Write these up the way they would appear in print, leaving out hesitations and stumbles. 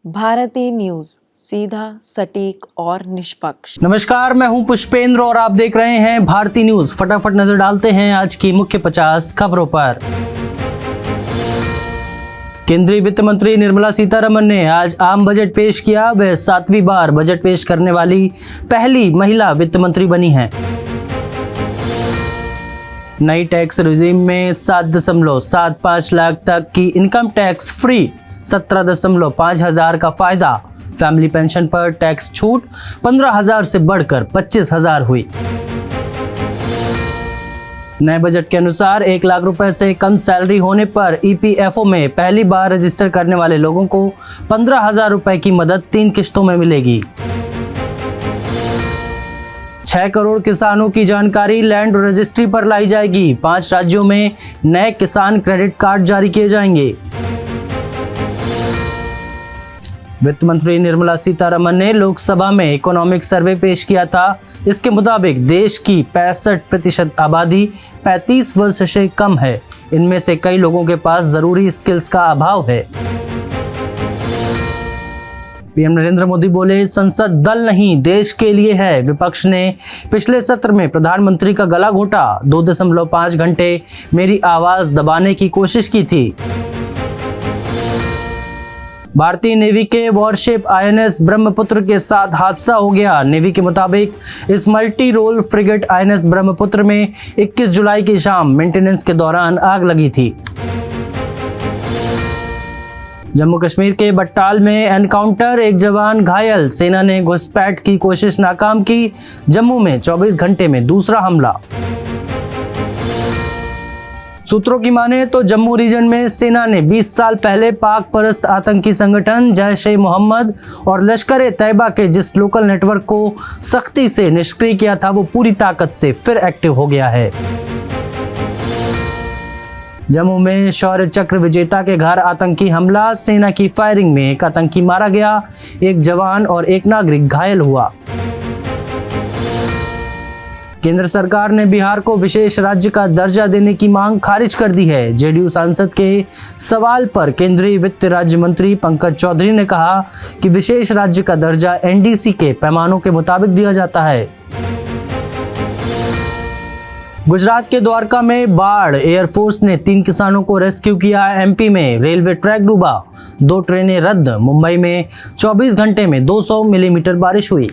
Bharti news, सीधा, सटीक और निष्पक्ष। नमस्कार, मैं हूं पुष्पेंद्र और आप देख रहे हैं भारती न्यूज। फटाफट नजर डालते हैं आज की मुख्य 50 खबरों पर। केंद्रीय वित्त मंत्री निर्मला सीतारमण ने आज आम बजट पेश किया। वह 7वीं बार बजट पेश करने वाली पहली महिला वित्त मंत्री बनी हैं। नई टैक्स रिजीम में 7.75 लाख तक की इनकम टैक्स फ्री 17.5 हजार का फायदा। फैमिली पेंशन पर टैक्स छूट 15,000 से बढ़कर 25,000 हुई। नए बजट के अनुसार 1 लाख रुपए से कम सैलरी होने पर ईपीएफओ में पहली बार रजिस्टर करने वाले लोगों को 15,000 रुपए की मदद 3 किश्तों में मिलेगी। 6 करोड़ किसानों की जानकारी लैंड रजिस्ट्री पर लाई जाएगी। 5 राज्यों में नए किसान क्रेडिट कार्ड जारी किए जाएंगे। वित्त मंत्री निर्मला सीतारमण ने लोकसभा में इकोनॉमिक सर्वे पेश किया था। इसके मुताबिक देश की 65% आबादी 35 वर्ष से कम है। इनमें से कई लोगों के पास जरूरी स्किल्स का अभाव है। पीएम नरेंद्र मोदी बोले, संसद दल नहीं देश के लिए है। विपक्ष ने पिछले सत्र में प्रधानमंत्री का गला घोटा। 2.5 घंटे मेरी आवाज दबाने की कोशिश की थी। भारतीय नेवी के वॉरशिप आईएनएस ब्रह्मपुत्र के साथ हादसा हो गया। नेवी के मुताबिक इस multi role frigate INS Brahmaputra में 21 जुलाई की शाम मेंटेनेंस के दौरान आग लगी थी। जम्मू कश्मीर के बट्टाल में एनकाउंटर, एक जवान घायल। सेना ने घुसपैठ की कोशिश नाकाम की। जम्मू में 24 घंटे में दूसरा हमला। सूत्रों की माने तो जम्मू रीजन में सेना ने 20 साल पहले पाक परस्त आतंकी संगठन जैश-ए-मोहम्मद और लश्कर-ए-तैयबा के जिस लोकल नेटवर्क को सख्ती से निष्क्रिय किया था, वो पूरी ताकत से फिर एक्टिव हो गया है। जम्मू में शौर्य चक्र विजेता के घर आतंकी हमला। सेना की फायरिंग में एक आतंकी मारा गया। एक जवान और एक नागरिक घायल हुआ। केंद्र सरकार ने बिहार को विशेष राज्य का दर्जा देने की मांग खारिज कर दी है। जेडीयू सांसद के सवाल पर केंद्रीय वित्त राज्य मंत्री पंकज चौधरी ने कहा कि विशेष राज्य का दर्जा एनडीसी के पैमानों के मुताबिक दिया जाता है। गुजरात के द्वारका में बाढ़। एयरफोर्स ने 3 किसानों को रेस्क्यू किया। एमपी में रेलवे ट्रैक डूबा। 2 ट्रेनें रद्द। मुंबई में 24 घंटे में 200 मिलीमीटर बारिश हुई।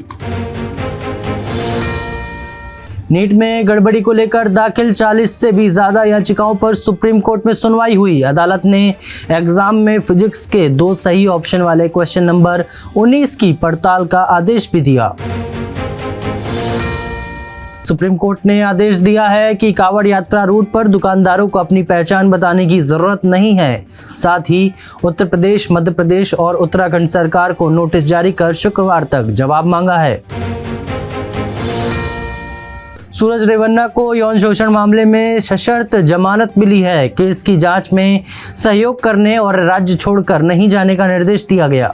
नीट में गड़बड़ी को लेकर दाखिल 40 से भी ज्यादा याचिकाओं पर सुप्रीम कोर्ट में सुनवाई हुई। अदालत ने एग्जाम में फिजिक्स के 2 सही ऑप्शन वाले क्वेश्चन नंबर 19 की पड़ताल का आदेश भी दिया। सुप्रीम कोर्ट ने आदेश दिया है कि कांवड़ यात्रा रूट पर दुकानदारों को अपनी पहचान बताने की जरूरत नहीं है। साथ ही उत्तर प्रदेश, मध्य प्रदेश और उत्तराखंड सरकार को नोटिस जारी कर शुक्रवार तक जवाब मांगा है। सूरज रेवन्ना को यौन शोषण मामले में सशर्त जमानत मिली है। केस की जांच में सहयोग करने और राज्य छोड़कर नहीं जाने का निर्देश दिया गया।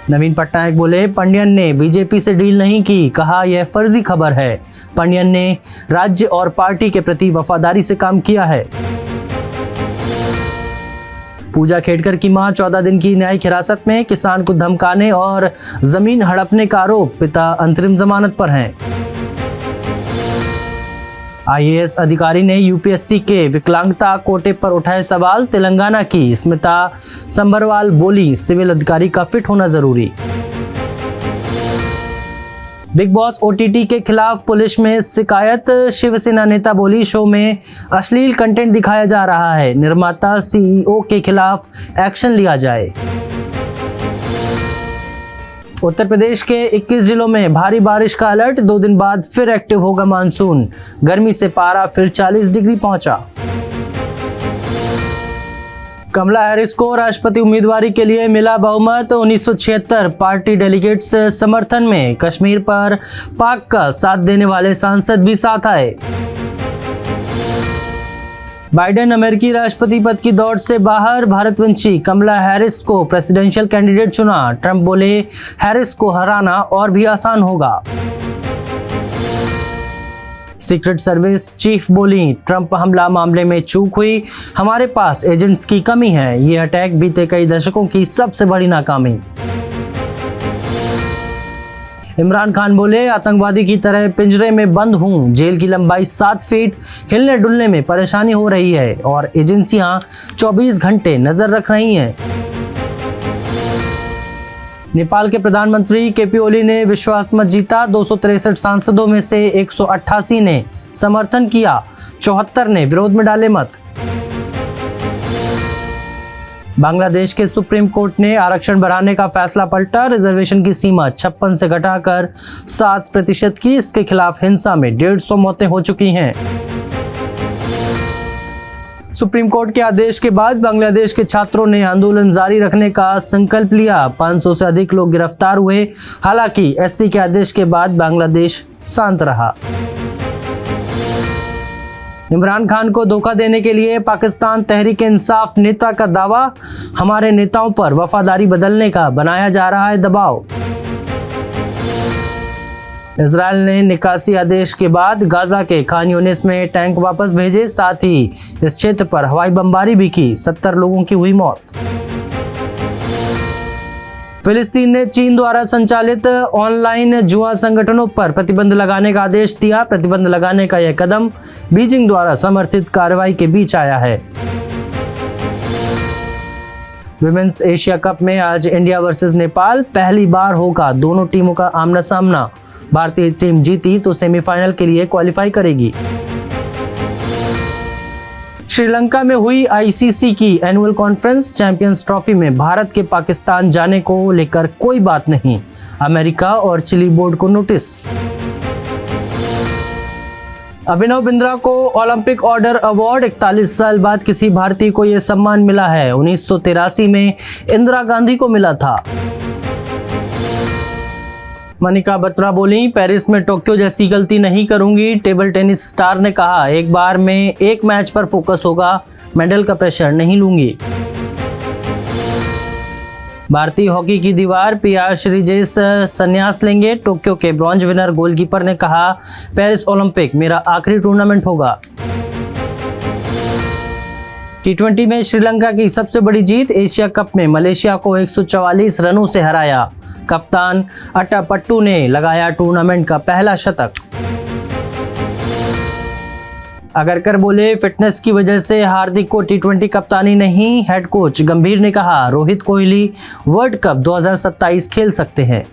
नवीन पटनायक बोले, पंडियन ने बीजेपी से डील नहीं की। कहा, यह फर्जी खबर है। पंडियन ने राज्य और पार्टी के प्रति वफादारी से काम किया है। पूजा खेड़कर की मां 14 दिन की न्यायिक हिरासत में। किसान को धमकाने और जमीन हड़पने का आरोप। पिता अंतरिम जमानत पर हैं। आईएएस अधिकारी ने यूपीएससी के विकलांगता कोटे पर उठाए सवाल। तेलंगाना की स्मिता संबरवाल बोली, सिविल अधिकारी का फिट होना जरूरी। बिग बॉस ओटीटी के खिलाफ पुलिस में शिकायत। शिवसेना नेता बोली, शो में अश्लील कंटेंट दिखाया जा रहा है। निर्माता सीईओ के खिलाफ एक्शन लिया जाए। उत्तर प्रदेश के 21 जिलों में भारी बारिश का अलर्ट। 2 दिन बाद फिर एक्टिव होगा मानसून। गर्मी से पारा फिर 40 डिग्री पहुंचा। कमला हैरिस को राष्ट्रपति उम्मीदवारी के लिए मिला बहुमत। 1976 पार्टी डेलीगेट्स समर्थन में। कश्मीर पर पाक का साथ देने वाले सांसद भी साथ आए। बाइडेन अमेरिकी राष्ट्रपति पद की दौड़ से बाहर। भारतवंशी कमला हैरिस को प्रेसिडेंशियल कैंडिडेट चुना। ट्रंप बोले, हैरिस को हराना और भी आसान होगा। सीक्रेट सर्विस चीफ बोली, ट्रंप हमला मामले में चूक हुई, हमारे पास एजेंट्स की कमी है, ये अटैक बीते कई दशकों की सबसे बड़ी नाकामी। इमरान खान बोले, आतंकवादी की तरह पिंजरे में बंद हूं, जेल की लंबाई 7 फीट, हिलने डुलने में परेशानी हो रही है और एजेंसियां 24 घंटे नजर रख रही हैं। नेपाल के प्रधानमंत्री केपी ओली ने विश्वास मत जीता, 263 सांसदों में से 188 ने समर्थन किया, 74 ने विरोध में डाले मत। बांग्लादेश के सुप्रीम कोर्ट ने आरक्षण बढ़ाने का फैसला पलटा, रिजर्वेशन की सीमा 56 से घटाकर 7% की, इसके खिलाफ हिंसा में 150 मौतें हो चुकी हैं। सुप्रीम कोर्ट के आदेश के बाद बांग्लादेश के छात्रों ने आंदोलन जारी रखने का संकल्प लिया, 500 से अधिक लोग गिरफ्तार हुए, हालांकि एससी के आदेश के बाद बांग्लादेश शांत रहा। इमरान खान को धोखा देने के लिए पाकिस्तान तहरीक इंसाफ नेता का दावा, हमारे नेताओं पर वफादारी बदलने का बनाया जा रहा है दबाव। इजराइल ने निकासी आदेश के बाद गाजा के खान यूनिस में टैंक वापस भेजे, साथ ही इस क्षेत्र पर हवाई बमबारी भी की, 70 लोगों की हुई मौत। फिलिस्तीन ने चीन द्वारा संचालित ऑनलाइन जुआ संगठनों पर प्रतिबंध लगाने का आदेश दिया, प्रतिबंध लगाने का यह कदम बीजिंग द्वारा समर्थित कार्रवाई के बीच आया है। विमेंस एशिया कप में आज इंडिया वर्सेस नेपाल, पहली बार होगा दोनों टीमों का आमना सामना, भारतीय टीम जीती तो सेमीफाइनल के लिए क्वालिफाई करेगी। श्रीलंका में हुई आईसीसी की एनुअल कॉन्फ्रेंस, चैंपियंस ट्रॉफी में भारत के पाकिस्तान जाने को लेकर कोई बात नहीं, अमेरिका और चिली बोर्ड को नोटिस। अभिनव बिंद्रा को ओलंपिक ऑर्डर अवार्ड, 41 साल बाद किसी भारतीय को यह सम्मान मिला है, 1983 में इंदिरा गांधी को मिला था। मनिका बत्रा बोली, पेरिस में टोक्यो जैसी गलती नहीं करूंगी, टेबल टेनिस स्टार ने कहा, एक बार में एक मैच पर फोकस होगा, मेडल का प्रेशर नहीं लूंगी। भारतीय हॉकी की दीवार पीआर श्रीजेश संन्यास लेंगे, टोक्यो के ब्रॉन्ज विनर गोलकीपर ने कहा, पेरिस ओलंपिक मेरा आखिरी टूर्नामेंट होगा। T20 में श्रीलंका की सबसे बड़ी जीत, एशिया कप में मलेशिया को 144 रनों से हराया, कप्तान अट्टापट्टू ने लगाया टूर्नामेंट का पहला शतक। अगरकर बोले, फिटनेस की वजह से हार्दिक को T20 कप्तानी नहीं, हेड कोच गंभीर ने कहा, रोहित कोहली वर्ल्ड कप 2027 खेल सकते हैं।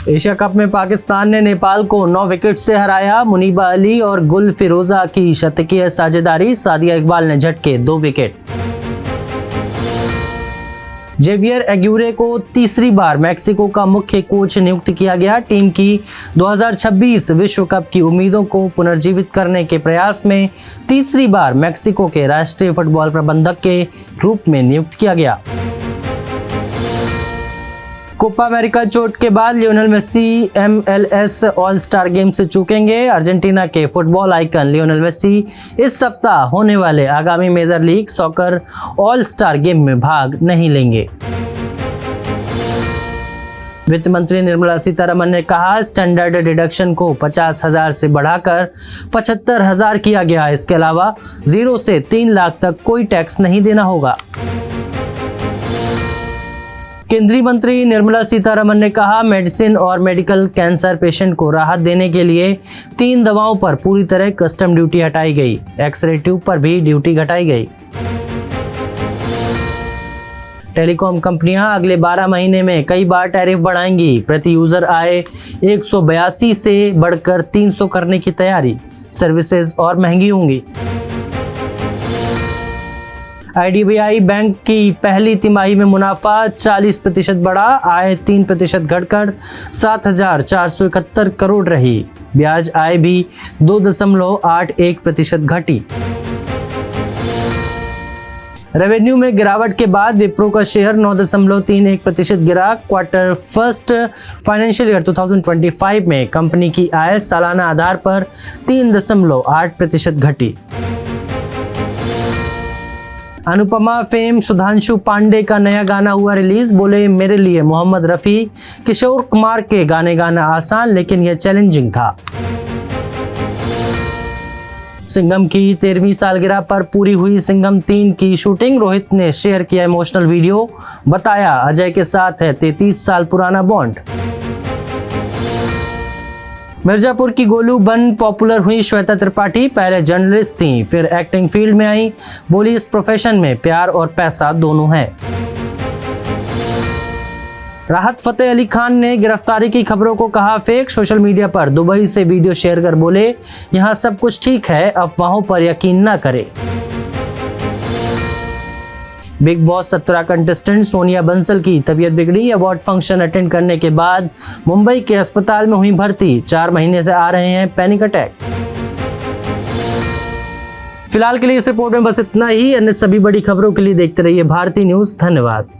एशिया कप में पाकिस्तान ने नेपाल को 9 विकेट से हराया, मुनीबा अली और गुल फिरोजा की शतकीय साझेदारी, सादिया इकबाल ने झटके 2 विकेट। जेवियर एग्यूरे को तीसरी बार मैक्सिको का मुख्य कोच नियुक्त किया गया, टीम की 2026 विश्व कप की उम्मीदों को पुनर्जीवित करने के प्रयास में तीसरी बार मैक्सिको के राष्ट्रीय फुटबॉल प्रबंधक के रूप में नियुक्त किया गया। कोपा अमेरिका चोट के बाद Lionel Messi MLS all star game से चूकेंगे, अर्जेंटीना के फुटबॉल आइकन लियोनेल मेसी इस सप्ताह होने वाले आगामी major league soccer all star game में भाग नहीं लेंगे। वित्त मंत्री निर्मला सीतारमण ने कहा, स्टैंडर्ड डिडक्शन को 50,000 से बढ़ाकर 75,000 किया गया, इसके अलावा 0 से 3 लाख तक कोई टैक्स नहीं देना होगा। केंद्रीय मंत्री निर्मला सीतारमण ने कहा, मेडिसिन और मेडिकल कैंसर पेशेंट को राहत देने के लिए 3 दवाओं पर पूरी तरह कस्टम ड्यूटी हटाई गई, एक्सरे ट्यूब पर भी ड्यूटी घटाई गई। टेलीकॉम कंपनियां अगले 12 महीने में कई बार टैरिफ बढ़ाएंगी, प्रति यूजर आय 182 से बढ़कर 300 करने की तैयारी, सर्विसेज और महंगी होंगी। IDBI बैंक की पहली तिमाही में मुनाफा 40% बढ़ा, आय 3% घटकर 7,471 करोड़ रही, ब्याज आय भी 2.81% घटी। रेवेन्यू में गिरावट के बाद विप्रो का शेयर 9.31% गिरा, क्वार्टर फर्स्ट फाइनेंशियल ईयर 2025 में कंपनी की आय सालाना आधार पर 3.8% घटी। अनुपमा फेम सुधांशु पांडे का नया गाना हुआ रिलीज। बोले, मेरे लिए मोहम्मद रफ़ी, किशोर कुमार के गाने गाना आसान लेकिन यह चैलेंजिंग था। सिंघम की 13वीं सालगिरह पर पूरी हुई सिंघम 3 की शूटिंग। रोहित ने शेयर किया इमोशनल वीडियो, बताया अजय के साथ है 33 साल पुराना बॉन्ड। मिर्जापुर की गोलू बन पॉपुलर हुई श्वेता त्रिपाठी। पहले जर्नलिस्ट थीं, फिर एक्टिंग फील्ड में आई। बोली, इस प्रोफेशन में प्यार और पैसा दोनों है। राहत फतेह अली खान ने गिरफ्तारी की खबरों को कहा फेक। सोशल मीडिया पर दुबई से वीडियो शेयर कर बोले, यहां सब कुछ ठीक है, अफवाहों पर यकीन ना करें। Big boss 17 contestant Sonia Bansal की तबीयत बिगड़ी। अवार्ड फंक्शन अटेंड करने के बाद मुंबई के अस्पताल में हुई भर्ती। 4 महीने से आ रहे हैं पैनिक अटैक। फिलहाल के लिए इस रिपोर्ट में बस इतना ही। अन्य सभी बड़ी खबरों के लिए देखते रहिए भारती न्यूज। धन्यवाद।